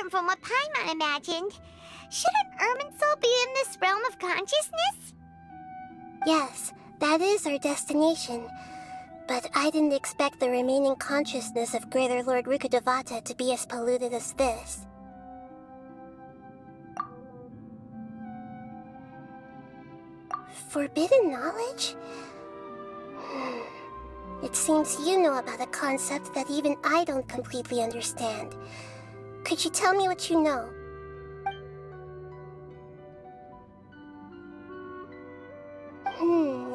different from what Paimon imagined. Shouldn't Irminshul be in this realm of consciousness? Yes, that is our destination. But I didn't expect the remaining consciousness of Greater Lord Rukkhadevata to be as polluted as this. Forbidden knowledge? It seems you know about a concept that even I don't completely understand. Could you tell me what you know?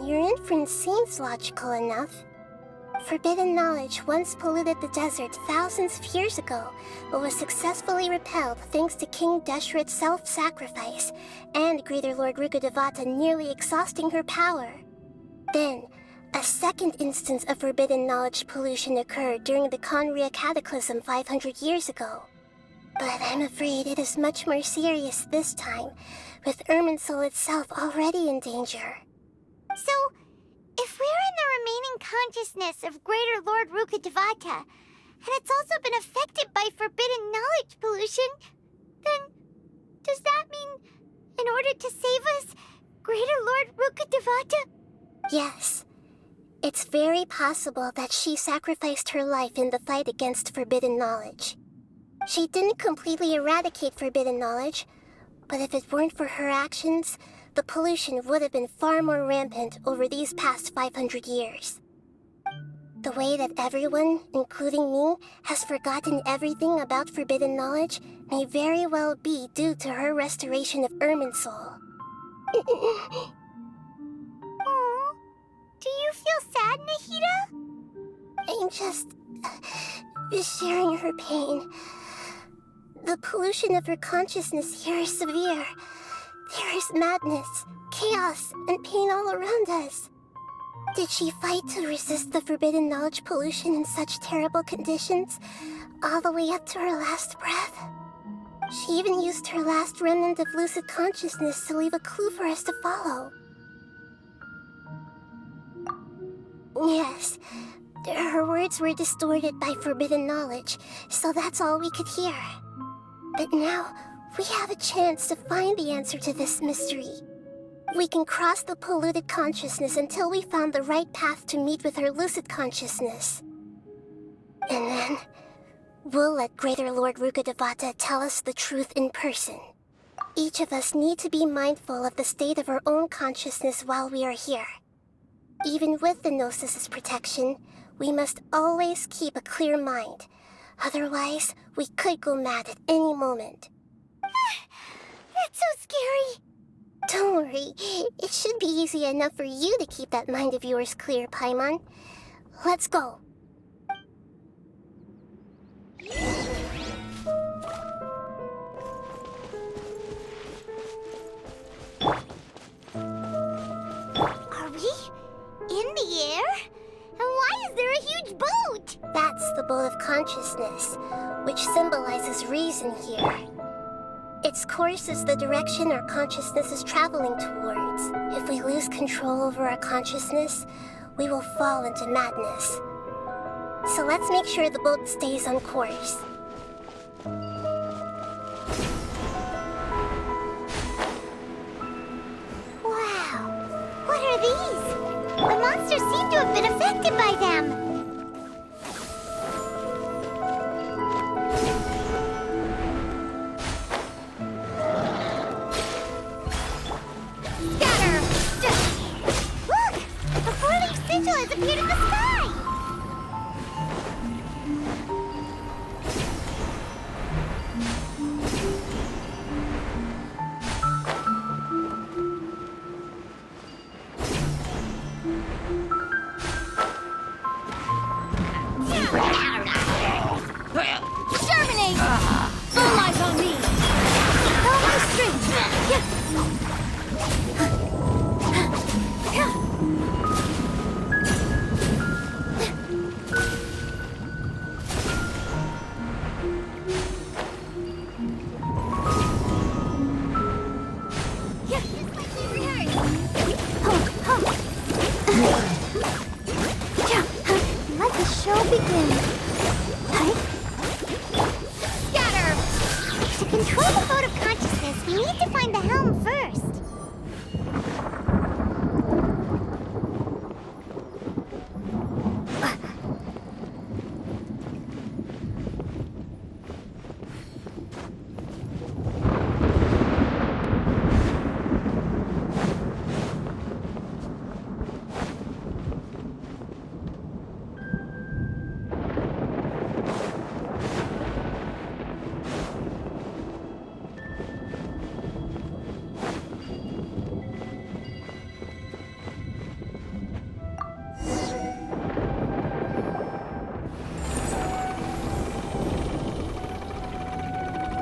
Your inference seems logical enough. Forbidden knowledge once polluted the desert thousands of years ago, but was successfully repelled thanks to King Deshret's self-sacrifice, and Greater Lord Rukkhadevata nearly exhausting her power. Then, a second instance of forbidden knowledge pollution occurred during the Conria Cataclysm 500 years ago. But I'm afraid it is much more serious this time, with Irminshul itself already in danger. So, if we're in the remaining consciousness of Greater Lord Rukkhadevata, and it's also been affected by forbidden knowledge pollution, then does that mean, in order to save us, Greater Lord Rukkhadevata? Yes. It's very possible that she sacrificed her life in the fight against forbidden knowledge. She didn't completely eradicate forbidden knowledge, but if it weren't for her actions, the pollution would have been far more rampant over these past 500 years. The way that everyone, including me, has forgotten everything about forbidden knowledge may very well be due to her restoration of Irminshul. Aww. Do you feel sad, Nahida? I'm just sharing her pain. The pollution of her consciousness here is severe. There is madness, chaos, and pain all around us. Did she fight to resist the forbidden knowledge pollution in such terrible conditions, all the way up to her last breath? She even used her last remnant of lucid consciousness to leave a clue for us to follow. Yes, her words were distorted by forbidden knowledge, so that's all we could hear. But now, we have a chance to find the answer to this mystery. We can cross the polluted consciousness until we found the right path to meet with her lucid consciousness. And then, we'll let Greater Lord Rukkhadevata tell us the truth in person. Each of us need to be mindful of the state of our own consciousness while we are here. Even with the Gnosis's protection, we must always keep a clear mind. Otherwise, we could go mad at any moment. That's so scary. Don't worry, it should be easy enough for you to keep that mind of yours clear, Paimon. Let's go. Are we in the air? And why is there a huge boat? That's the boat of consciousness, which symbolizes reason here. Its course is the direction our consciousness is traveling towards. If we lose control over our consciousness, we will fall into madness. So let's make sure the boat stays on course. Wow! What are these? The monsters seem to have been affected by them. Has appeared in the sky! Exterminate! All eyes on me! All my strength! control the boat of consciousness, we need to find the helm first.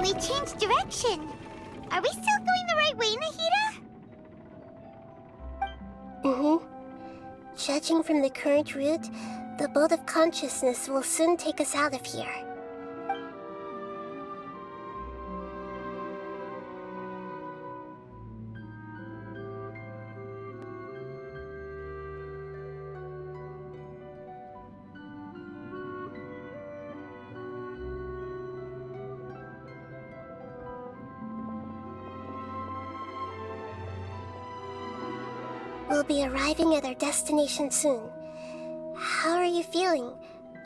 We changed direction. Are we still going the right way, Nahida? Judging from the current route, the boat of consciousness will soon take us out of here. We'll be arriving at our destination soon. How are you feeling?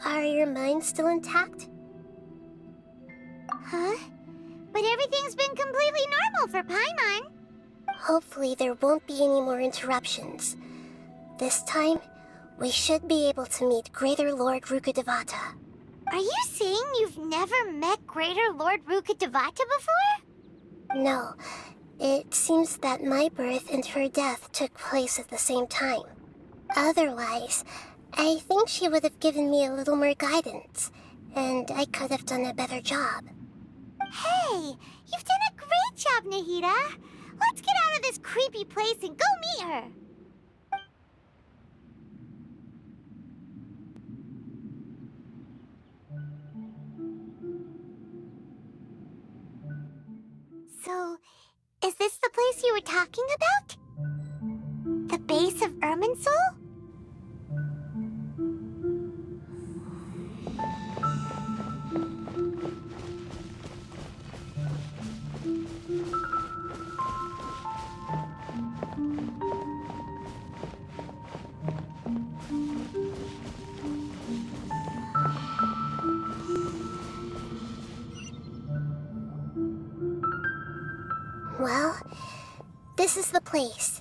Are your minds still intact? Huh? But everything's been completely normal for Paimon. Hopefully there won't be any more interruptions. This time, we should be able to meet Greater Lord Rukkhadevata. Are you saying you've never met Greater Lord Rukkhadevata before? No. It seems that my birth and her death took place at the same time. Otherwise, I think she would have given me a little more guidance, and I could have done a better job. Hey, you've done a great job, Nahida. Let's get out of this creepy place and go meet her. So, is this the place you were talking about? The base of Irminshul? Well, this is the place.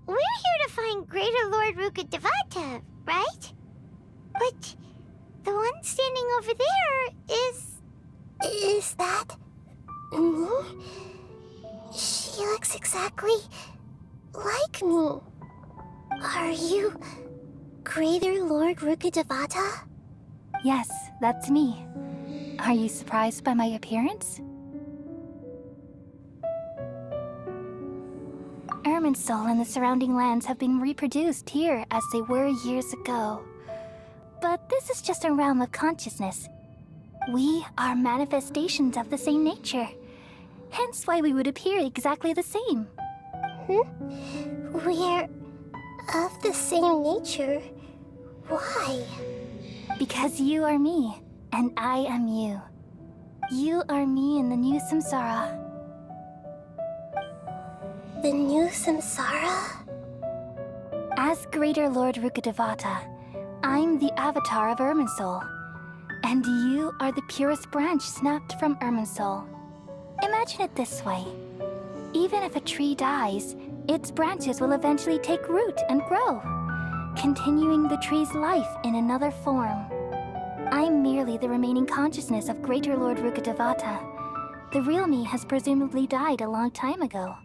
We're here to find Greater Lord Rukkhadevata, right? But the one standing over there is... Is that me? She looks exactly like me. Are you Greater Lord Rukkhadevata? Yes, that's me. Are you surprised by my appearance? Irminshul and the surrounding lands have been reproduced here as they were years ago. But this is just a realm of consciousness. We are manifestations of the same nature. Hence why we would appear exactly the same. We're of the same nature. Why? Because you are me, and I am you. You are me in the new samsara. The new samsara? As Greater Lord Rukkhadevata, I'm the avatar of Irminshul. And you are the purest branch snapped from Irminshul. Imagine it this way. Even if a tree dies, its branches will eventually take root and grow, continuing the tree's life in another form. I'm merely the remaining consciousness of Greater Lord Rukkhadevata. The real me has presumably died a long time ago.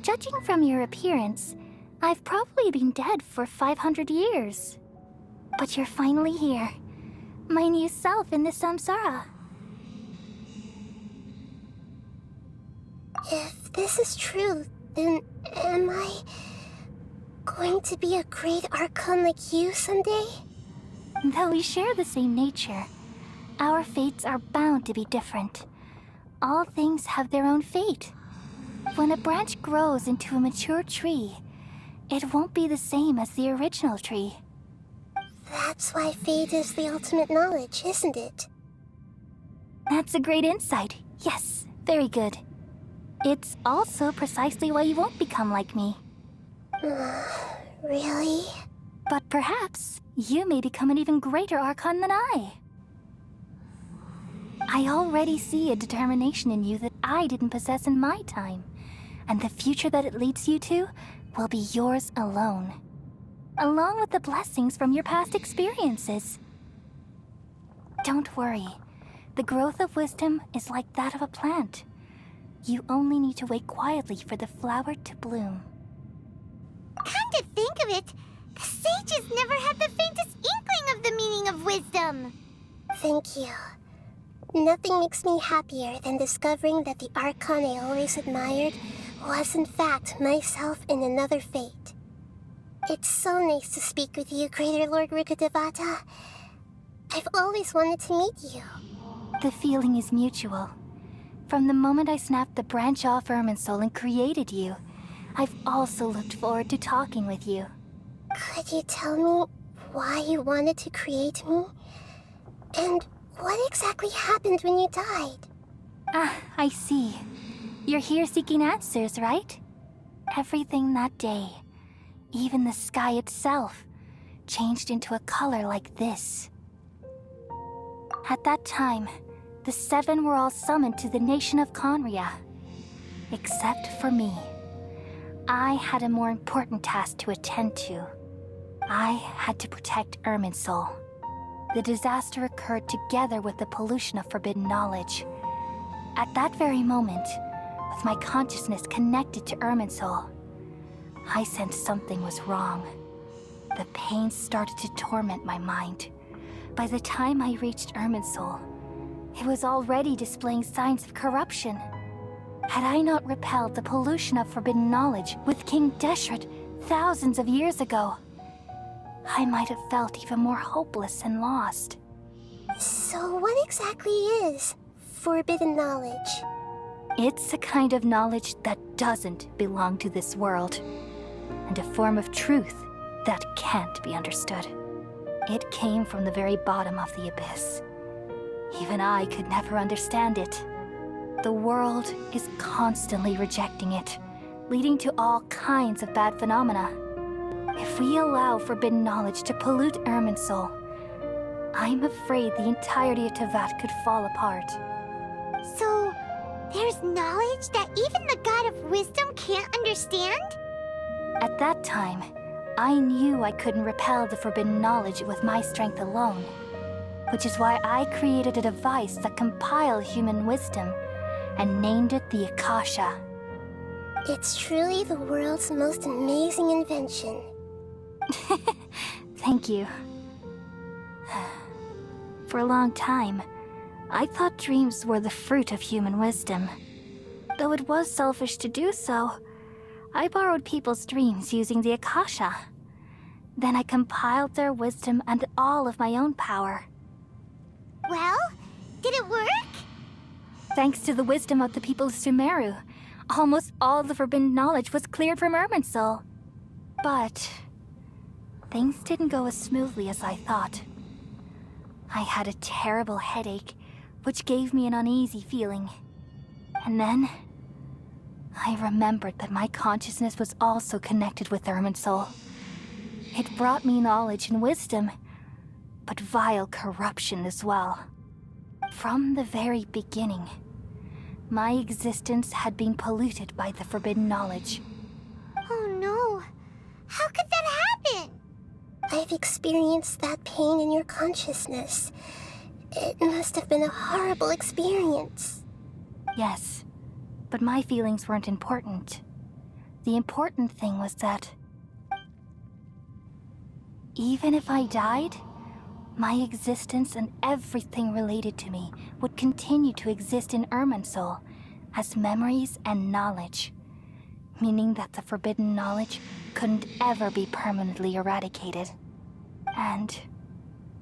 Judging from your appearance, I've probably been dead for 500 years. But you're finally here. My new self in the samsara. If this is true, then am I going to be a great archon like you someday? Though we share the same nature, our fates are bound to be different. All things have their own fate. When a branch grows into a mature tree, it won't be the same as the original tree. That's why fate is the ultimate knowledge, isn't it? That's a great insight. Yes, very good. It's also precisely why you won't become like me. Really? But perhaps you may become an even greater Archon than I. I already see a determination in you that I didn't possess in my time, and the future that it leads you to will be yours alone, along with the blessings from your past experiences. Don't worry. The growth of wisdom is like that of a plant. You only need to wait quietly for the flower to bloom. Come to think of it, the sages never had the faintest inkling of the meaning of wisdom. Thank you. Nothing makes me happier than discovering that the Archon I always admired was in fact myself in another fate. It's so nice to speak with you, Greater Lord Rukkhadevata. I've always wanted to meet you. The feeling is mutual. From the moment I snapped the branch off Irminshul and created you, I've also looked forward to talking with you. Could you tell me why you wanted to create me? And what exactly happened when you died? Ah, I see. You're here seeking answers, right? Everything that day, even the sky itself, changed into a color like this. At that time, the seven were all summoned to the nation of Conria. Except for me. I had a more important task to attend to. I had to protect Irminshul. The disaster occurred together with the pollution of forbidden knowledge. At that very moment, with my consciousness connected to Irminshul, I sensed something was wrong. The pain started to torment my mind. By the time I reached Irminshul, it was already displaying signs of corruption. Had I not repelled the pollution of forbidden knowledge with King Deshret thousands of years ago, I might have felt even more hopeless and lost. So what exactly is forbidden knowledge? It's a kind of knowledge that doesn't belong to this world, and a form of truth that can't be understood. It came from the very bottom of the abyss. Even I could never understand it. The world is constantly rejecting it, leading to all kinds of bad phenomena. If we allow forbidden knowledge to pollute Irminshul, I'm afraid the entirety of Teyvat could fall apart. So, there's knowledge that even the God of wisdom can't understand? At that time, I knew I couldn't repel the forbidden knowledge with my strength alone, which is why I created a device that compiled human wisdom and named it the Akasha. It's truly the world's most amazing invention. Thank you. For a long time, I thought dreams were the fruit of human wisdom. Though it was selfish to do so, I borrowed people's dreams using the Akasha. Then I compiled their wisdom and all of my own power. Well, did it work? Thanks to the wisdom of the people of Sumeru, almost all the forbidden knowledge was cleared from Irminshul. But things didn't go as smoothly as I thought. I had a terrible headache, which gave me an uneasy feeling. And then I remembered that my consciousness was also connected with Irminshul. It brought me knowledge and wisdom, but vile corruption as well. From the very beginning, my existence had been polluted by the forbidden knowledge. Oh no. How could that happen? I've experienced that pain in your consciousness. It must have been a horrible experience. Yes, but my feelings weren't important. The important thing was that even if I died, my existence and everything related to me would continue to exist in Irminshul as memories and knowledge, meaning that the forbidden knowledge couldn't ever be permanently eradicated. And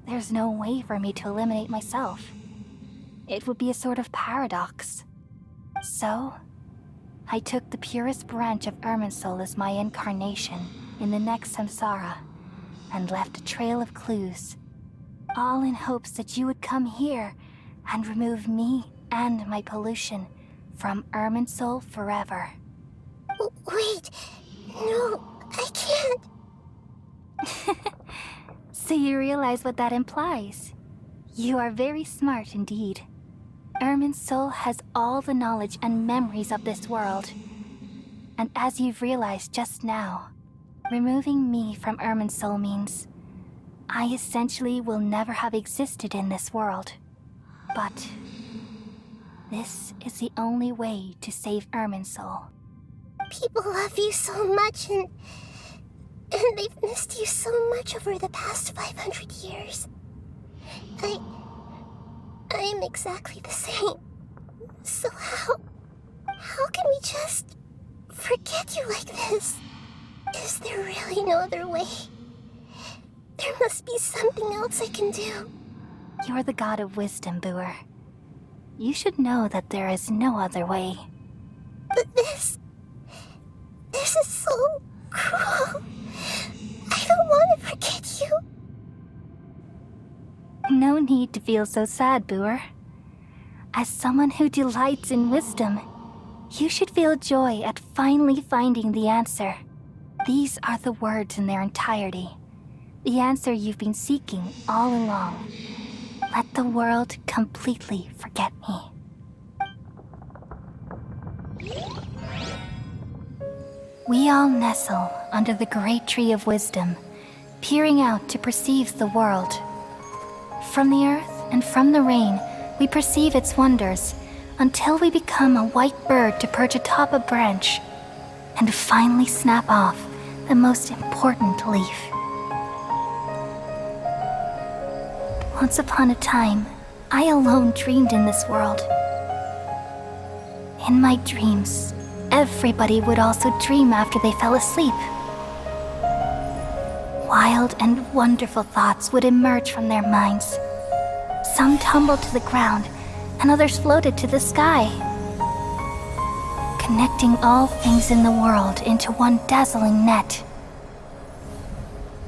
there's no way for me to eliminate myself. It would be a sort of paradox. So, I took the purest branch of Irminshul as my incarnation in the next samsara and left a trail of clues, all in hopes that you would come here and remove me and my pollution from Irminshul forever. Wait, no, I can't. So you realize what that implies? You are very smart indeed. Irminshul has all the knowledge and memories of this world. And as you've realized just now, removing me from Irminshul means I essentially will never have existed in this world. But this is the only way to save Irminshul. People love you so much, and they've missed you so much over the past 500 years. I am exactly the same. So how can we just forget you like this? Is there really no other way? There must be something else I can do. You're the god of wisdom, Boer. You should know that there is no other way. But this is so cruel. I don't want to forget you. No need to feel so sad, Boer. As someone who delights in wisdom, you should feel joy at finally finding the answer. These are the words in their entirety. The answer you've been seeking all along. Let the world completely forget me. We all nestle under the great tree of wisdom, peering out to perceive the world. From the earth and from the rain, we perceive its wonders, until we become a white bird to perch atop a branch, and finally snap off the most important leaf. Once upon a time, I alone dreamed in this world. In my dreams, everybody would also dream after they fell asleep. Wild and wonderful thoughts would emerge from their minds. Some tumbled to the ground, and others floated to the sky, connecting all things in the world into one dazzling net.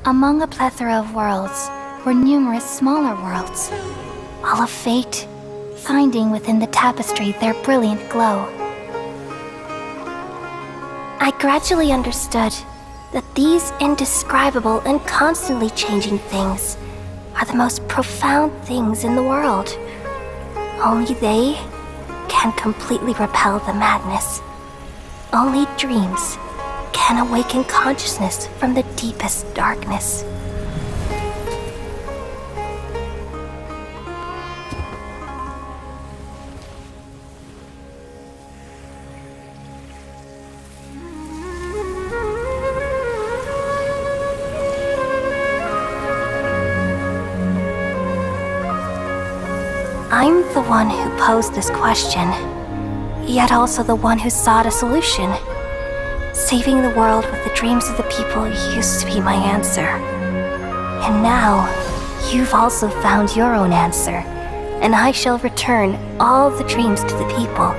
Among a plethora of worlds were numerous smaller worlds, all of fate, finding within the tapestry their brilliant glow. I gradually understood that these indescribable and constantly changing things are the most profound things in the world. Only they can completely repel the madness. Only dreams can awaken consciousness from the deepest darkness. I'm the one who posed this question, yet also the one who sought a solution. Saving the world with the dreams of the people used to be my answer. And now, you've also found your own answer, and I shall return all the dreams to the people.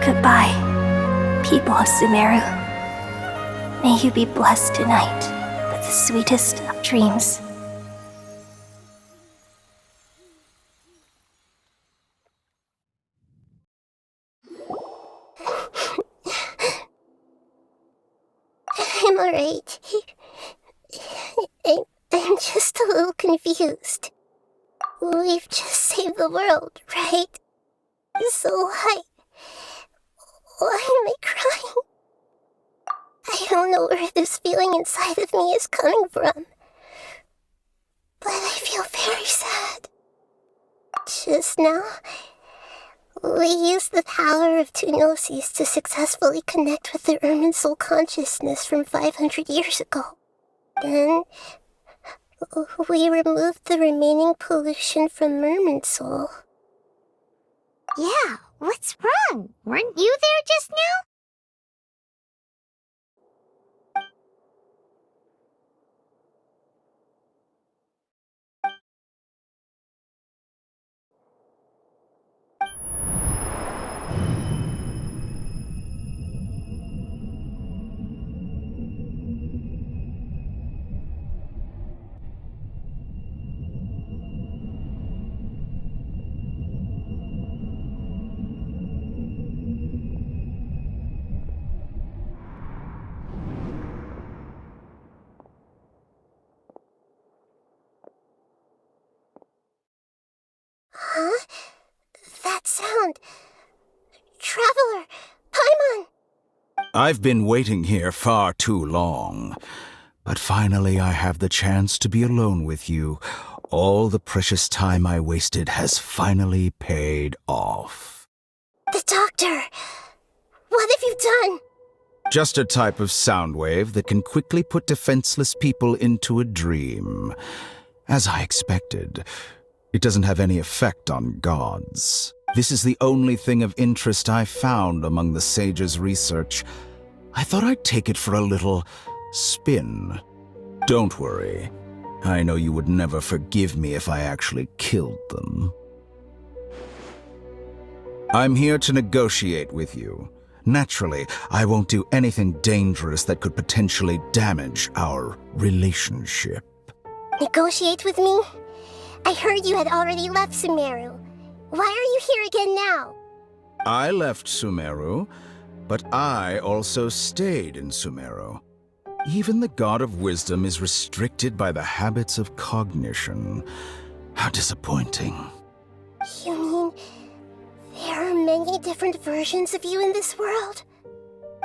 Goodbye, people of Sumeru. May you be blessed tonight with the sweetest of dreams. I'm alright. I'm just a little confused. We've just saved the world, right? So why am I crying? I don't know where this feeling inside of me is coming from, but I feel very sad. Just now, we used the power of two gnosis to successfully connect with the Irminshul consciousness from 500 years ago. Then, we removed the remaining pollution from Irminshul. Yeah, what's wrong? Weren't you there just now? I've been waiting here far too long. But finally I have the chance to be alone with you. All the precious time I wasted has finally paid off. The doctor! What have you done? Just a type of sound wave that can quickly put defenseless people into a dream. As I expected, it doesn't have any effect on gods. This is the only thing of interest I found among the sage's research. I thought I'd take it for a little spin. Don't worry. I know you would never forgive me if I actually killed them. I'm here to negotiate with you. Naturally, I won't do anything dangerous that could potentially damage our relationship. Negotiate with me? I heard you had already left Sumeru. Why are you here again now? I left Sumeru, but I also stayed in Sumeru. Even the god of wisdom is restricted by the habits of cognition. How disappointing. You mean there are many different versions of you in this world?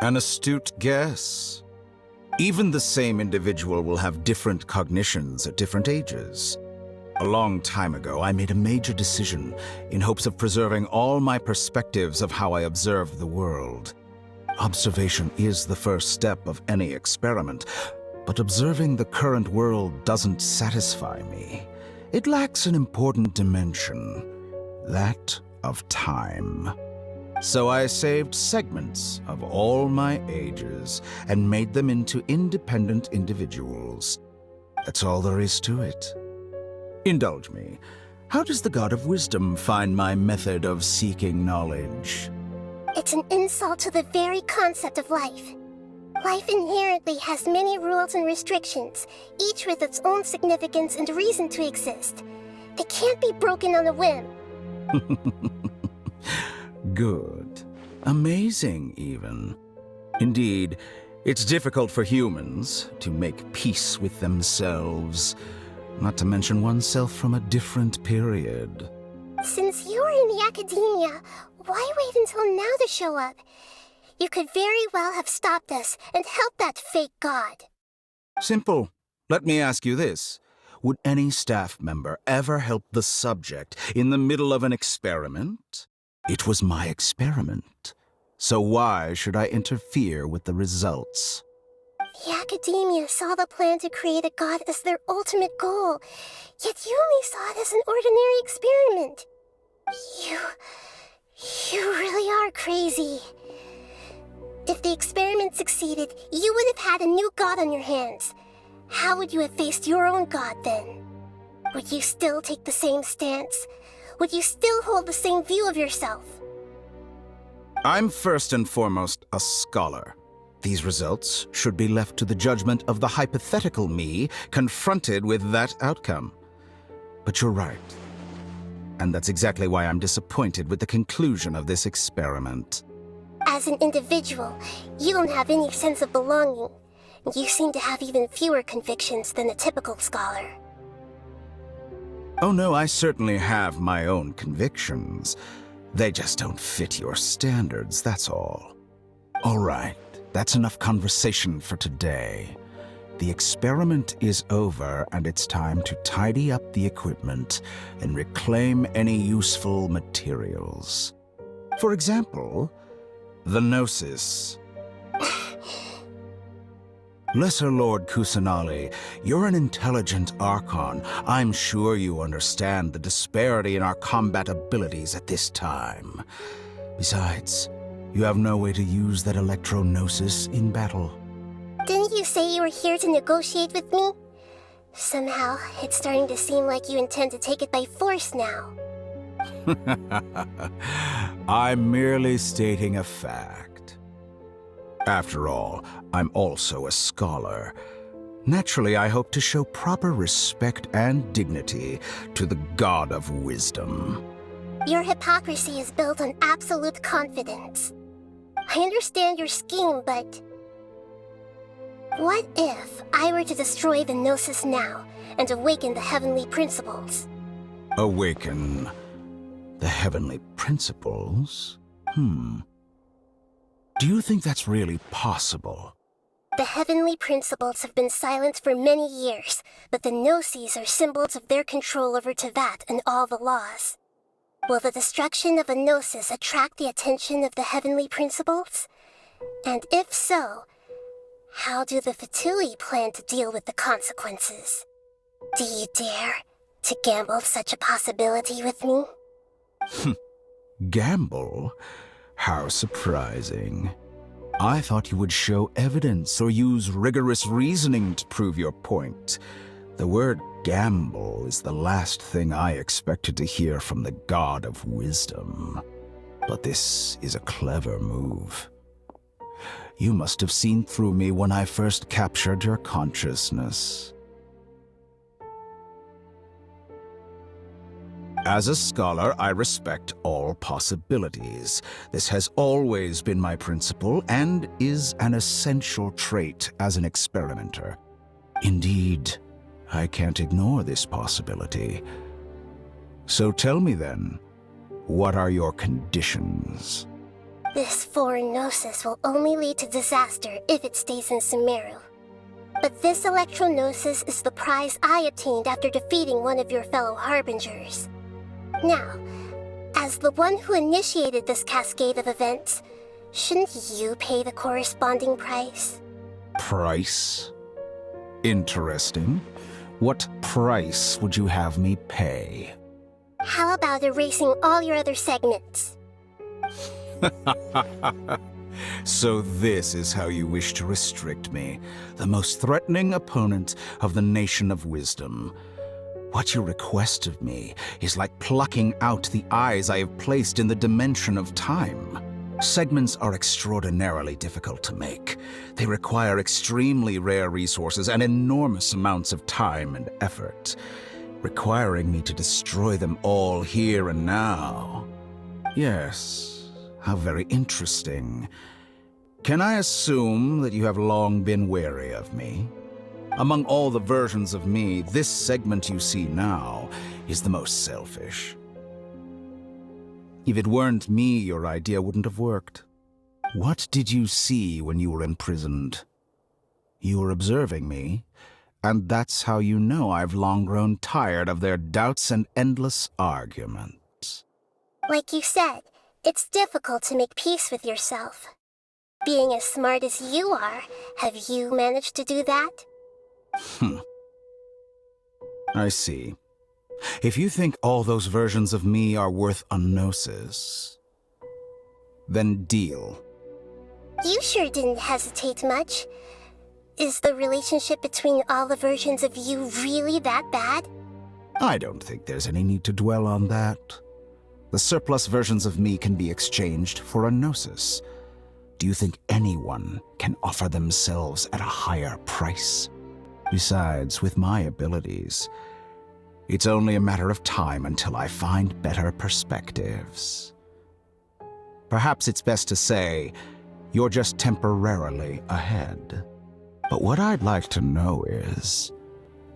An astute guess. Even the same individual will have different cognitions at different ages. A long time ago, I made a major decision in hopes of preserving all my perspectives of how I observe the world. Observation is the first step of any experiment, but observing the current world doesn't satisfy me. It lacks an important dimension, that of time. So I saved segments of all my ages and made them into independent individuals. That's all there is to it. Indulge me. How does the god of wisdom find my method of seeking knowledge? It's an insult to the very concept of life. Life inherently has many rules and restrictions, each with its own significance and reason to exist. They can't be broken on a whim. Good. Amazing, even. Indeed, it's difficult for humans to make peace with themselves, not to mention oneself from a different period. Since you were in the academia, why wait until now to show up? You could very well have stopped us and helped that fake god. Simple. Let me ask you this. Would any staff member ever help the subject in the middle of an experiment? It was my experiment. So why should I interfere with the results? The academia saw the plan to create a god as their ultimate goal, yet you only saw it as an ordinary experiment. You really are crazy. If the experiment succeeded, you would have had a new god on your hands. How would you have faced your own god then? Would you still take the same stance? Would you still hold the same view of yourself? I'm first and foremost a scholar. These results should be left to the judgment of the hypothetical me confronted with that outcome. But you're right. And that's exactly why I'm disappointed with the conclusion of this experiment. As an individual, you don't have any sense of belonging. You seem to have even fewer convictions than a typical scholar. Oh no, I certainly have my own convictions. They just don't fit your standards, that's all. All right, that's enough conversation for today. The experiment is over, and it's time to tidy up the equipment and reclaim any useful materials. For example, the Gnosis. Lesser Lord Kusanali, you're an intelligent Archon. I'm sure you understand the disparity in our combat abilities at this time. Besides, you have no way to use that electro-gnosis in battle. Didn't you say you were here to negotiate with me? Somehow, it's starting to seem like you intend to take it by force now. I'm merely stating a fact. After all, I'm also a scholar. Naturally, I hope to show proper respect and dignity to the god of wisdom. Your hypocrisy is built on absolute confidence. I understand your scheme, but what if I were to destroy the Gnosis now and awaken the heavenly principles? Awaken the heavenly principles? Do you think that's really possible? The heavenly principles have been silent for many years, but the Gnosis are symbols of their control over Tevat and all the laws. Will the destruction of a Gnosis attract the attention of the heavenly principles? And if so, how do the Fatui plan to deal with the consequences? Do you dare to gamble such a possibility with me? Gamble? How surprising. I thought you would show evidence or use rigorous reasoning to prove your point. The word gamble is the last thing I expected to hear from the god of wisdom. But this is a clever move. You must have seen through me when I first captured your consciousness. As a scholar, I respect all possibilities. This has always been my principle and is an essential trait as an experimenter. Indeed, I can't ignore this possibility. So tell me then, what are your conditions? This foreign Gnosis will only lead to disaster if it stays in Sumeru. But this Electro-Gnosis is the prize I obtained after defeating one of your fellow Harbingers. Now, as the one who initiated this cascade of events, shouldn't you pay the corresponding price? Price? Interesting. What price would you have me pay? How about erasing all your other segments? So this is how you wish to restrict me, the most threatening opponent of the Nation of Wisdom. What you request of me is like plucking out the eyes I have placed in the dimension of time. Segments are extraordinarily difficult to make. They require extremely rare resources and enormous amounts of time and effort, requiring me to destroy them all here and now. Yes, how very interesting. Can I assume that you have long been wary of me? Among all the versions of me, this segment you see now is the most selfish. If it weren't me, your idea wouldn't have worked. What did you see when you were imprisoned? You were observing me, and that's how you know I've long grown tired of their doubts and endless arguments. Like you said, it's difficult to make peace with yourself. Being as smart as you are, have you managed to do that? I see. If you think all those versions of me are worth a gnosis, then deal. You sure didn't hesitate much. Is the relationship between all the versions of you really that bad? I don't think there's any need to dwell on that. The surplus versions of me can be exchanged for a gnosis. Do you think anyone can offer themselves at a higher price? Besides, with my abilities, it's only a matter of time until I find better perspectives. Perhaps it's best to say, you're just temporarily ahead. But what I'd like to know is,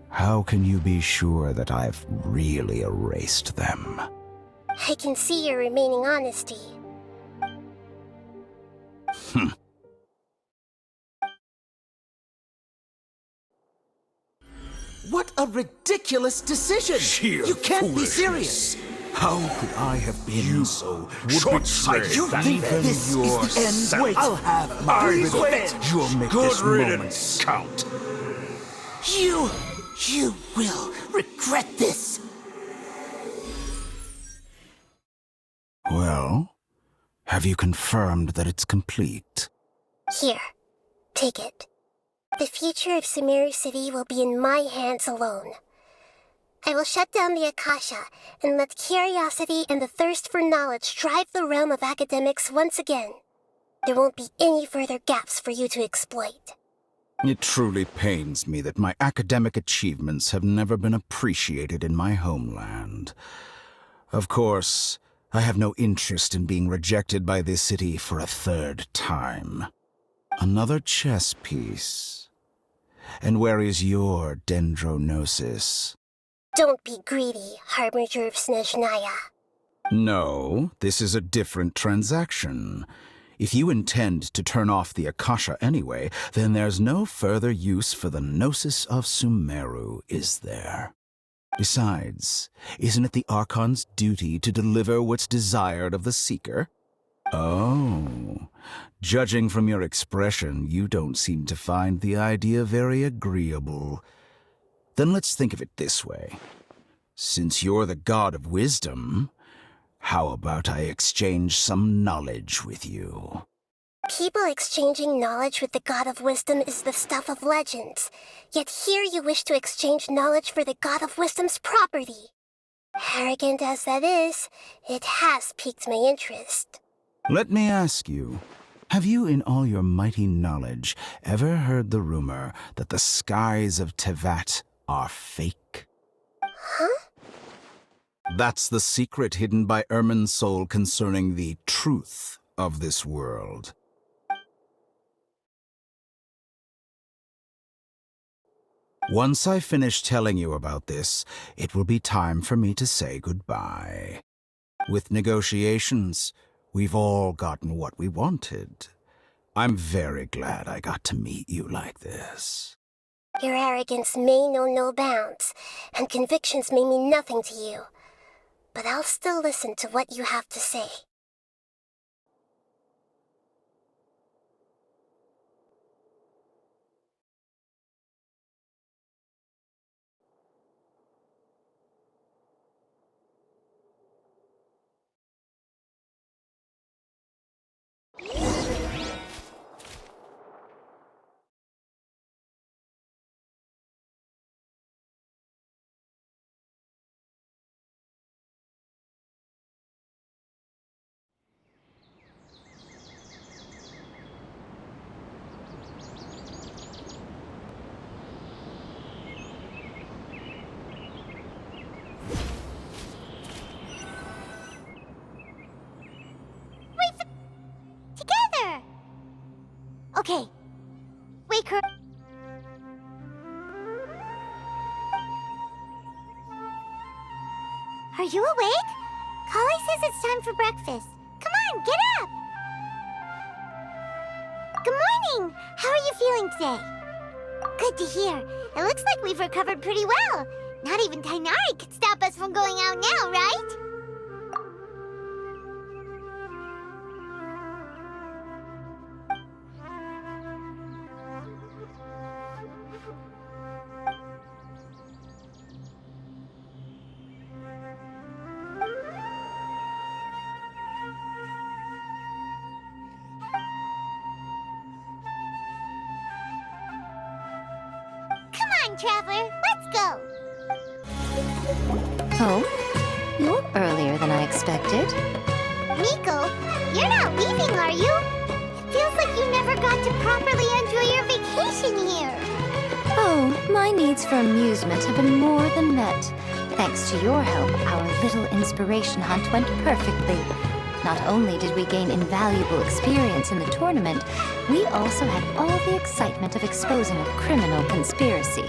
how can you be sure that I've really erased them? I can see your remaining honesty. What a ridiculous decision! Sheer You can't be foolishness. serious! How could I have been so short-sighted? You think this is the end? Wait, I'll have my revenge! You'll make Good this moment riddance. count. You will regret this! Well, have you confirmed that it's complete? Here, take it. The future of Sumeru City will be in my hands alone. I will shut down the Akasha and let curiosity and the thirst for knowledge drive the realm of academics once again. There won't be any further gaps for you to exploit. It truly pains me that my academic achievements have never been appreciated in my homeland. Of course, I have no interest in being rejected by this city for a third time. Another chess piece. And where is your dendronosis? Don't be greedy, Harbinger of Snezhnaya. No, this is a different transaction. If you intend to turn off the Akasha anyway, then there's no further use for the Gnosis of Sumeru, is there? Besides, isn't it the Archon's duty to deliver what's desired of the Seeker? Oh, judging from your expression, you don't seem to find the idea very agreeable. Then let's think of it this way. Since you're the god of wisdom, how about I exchange some knowledge with you? People exchanging knowledge with the god of wisdom is the stuff of legends. Yet here you wish to exchange knowledge for the god of wisdom's property. Arrogant as that is, it has piqued my interest. Let me ask you, have you in all your mighty knowledge ever heard the rumor that the skies of Tevat are fake? Huh? That's the secret hidden by Irminshul concerning the truth of this world. Once I finish telling you about this, it will be time for me to say goodbye. With negotiations, we've all gotten what we wanted. I'm very glad I got to meet you like this. Your arrogance may know no bounds, and convictions may mean nothing to you. But I'll still listen to what you have to say. Together! Okay. Wake her. Are you awake? Kali says it's time for breakfast. Come on, get up! Good morning! How are you feeling today? Good to hear. It looks like we've recovered pretty well. Not even Tainari could stop us from going out now, right? Traveler, let's go! Oh? You're earlier than I expected. Miko, you're not leaving, are you? It feels like you never got to properly enjoy your vacation here. Oh, my needs for amusement have been more than met. Thanks to your help, our little inspiration hunt went perfectly. Not only did we gain invaluable experience in the tournament, we also had all the excitement of exposing a criminal conspiracy.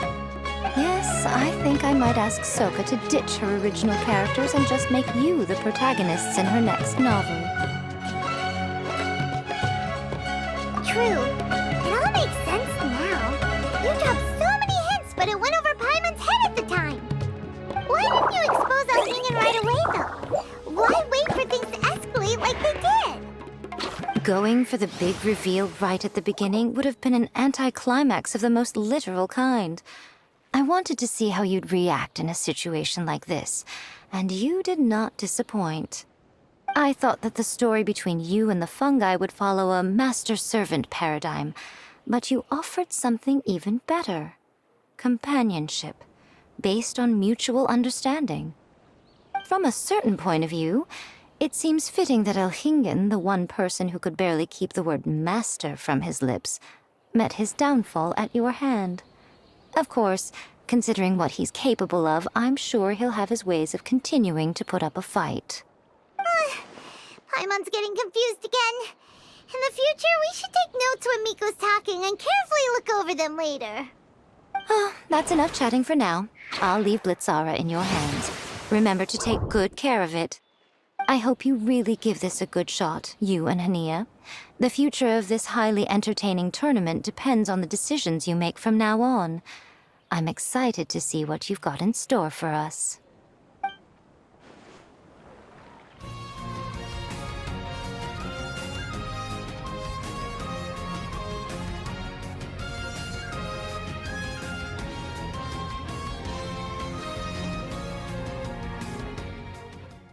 Yes, I think I might ask Sokka to ditch her original characters and just make you the protagonists in her next novel. True. It all makes sense now. You dropped so many hints, but it went over Paimon's head at the time. Why didn't you expose El Ingen right away, though? Why wait for things to escalate like they did? Going for the big reveal right at the beginning would have been an anticlimax of the most literal kind. I wanted to see how you'd react in a situation like this, and you did not disappoint. I thought that the story between you and the fungi would follow a master-servant paradigm, but you offered something even better. Companionship, based on mutual understanding. From a certain point of view, it seems fitting that El Ingen, the one person who could barely keep the word master from his lips, met his downfall at your hand. Of course, considering what he's capable of, I'm sure he'll have his ways of continuing to put up a fight. Paimon's getting confused again. In the future, we should take notes when Miko's talking and carefully look over them later. That's enough chatting for now. I'll leave Blitzara in your hands. Remember to take good care of it. I hope you really give this a good shot, you and Hania. The future of this highly entertaining tournament depends on the decisions you make from now on. I'm excited to see what you've got in store for us.